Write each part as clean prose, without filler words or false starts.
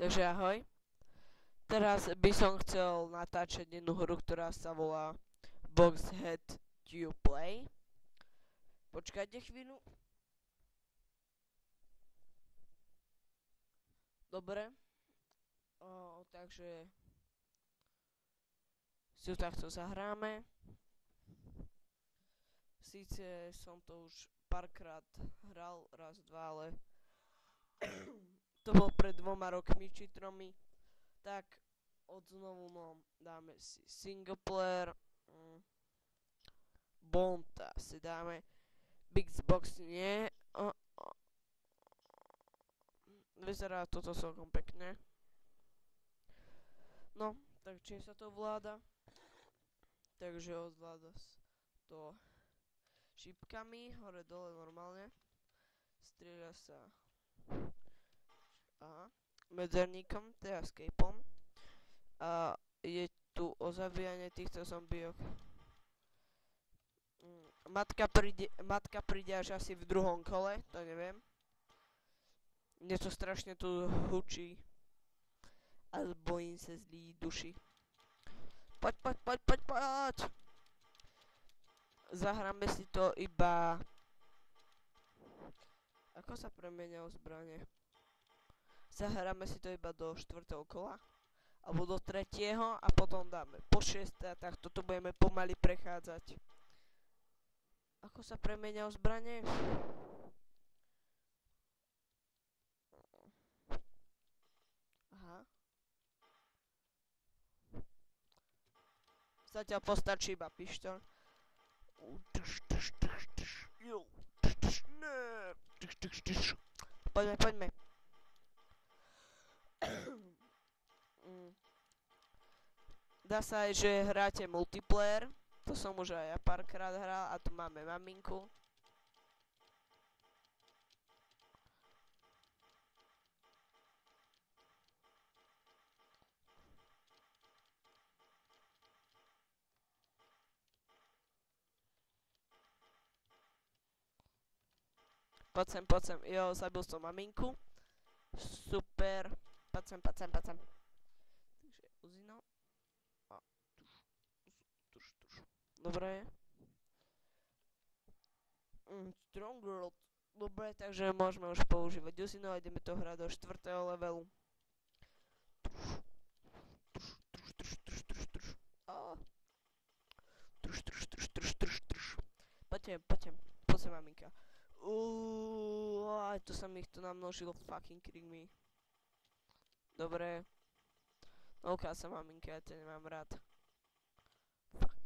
Takže ahoj. Teraz by som chcel natáčať jednu hru, ktorá sa volá Boxhead to Play. Počkajte chvíľu. Dobre. Takže si ju takto zahráme. Síce som to už párkrát hral, raz, dva, ale to bol pred 2 rokmi či 3. Tak odznovu dáme si single player. Bonta si dáme. Big Box nie. Vyzerá toto celkom pekne. No, tak čím sa to ovláda? Takže ovláda to šípkami, hore dole normálne. Strieľa sa medzerníkom, teda escapeom. A je tu o zabíjanie týchto zombiok. Matka príde až asi v 2. kole, to neviem. Niečo strašne tu hučí. A bojím sa zlý duši. Poď! Zahráme si to iba... Ako sa premenia zbrane? Zahráme si to iba do 4. kola. Alebo do 3. a potom dáme po 6. a tak toto budeme pomaly prechádzať. Ako sa premenia zbrane? Aha. Zatiaľ postačí iba pištoľ. Poďme. Dá sa aj, že hráte multiplayer. To som už aj ja párkrát hral a tu máme maminku. Poď sem. Jo, zabil som maminku. Super. Poď sem. Takže Uzino. A tuš. Dobre. Strongworld. Dobre, takže môžeme už používať Uzino a ideme to hrať do 4. levelu. Poďte, maminka. To sa mi ich to namnožilo, fucking kidding me. Dobre. Veľká sa maminka, ja ťa nemám rád. Fuck.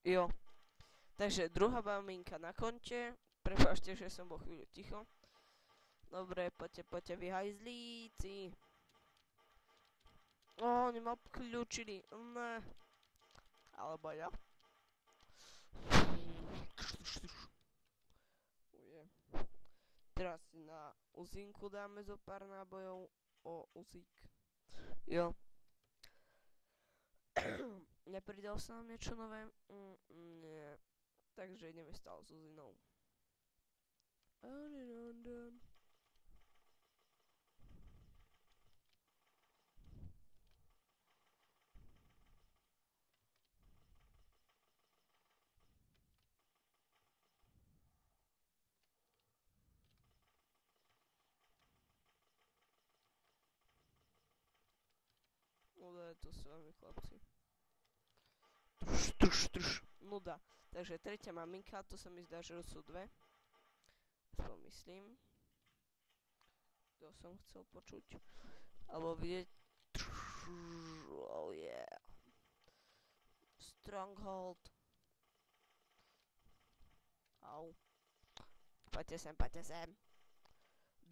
Jo. Takže druhá maminka na konte. Prepáčte, že som bol chvíľu ticho. Dobre, poďte vy hajzlíci. Oni ma obklúčili. Ne. Alebo ja. Teraz si na uzinku dáme zo pár nábojov. Uzík. Jo. Nepridal sa nám niečo nové? Nie. Takže ideme stále s uzinou. Nuda je to s vami, chlapci. Truš. Nuda. Takže tretia maminka, to sa mi zdá, že sú 2. To myslím. To som chcel počuť. Alebo vidieť. Oh yeah. Stronghold. Au. Poďte sem.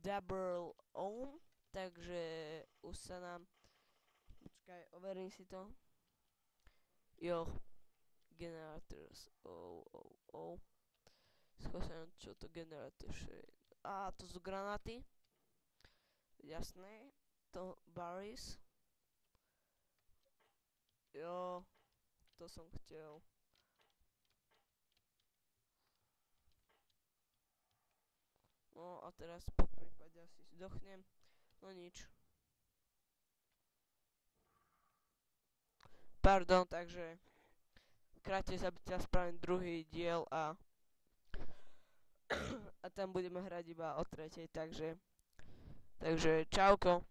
Double ohm. Takže už sa nám... Počkaj, overím si to. Jo. Generators. Skúsim, čo to generators je. To sú granáty. Jasné. To berries. Jo, to som chcel. No a teraz po prípade asi zdochnem. No nič. Pardon, takže kráte zabitia spravím druhý diel a a tam budeme hrať iba o tretej, takže čauko.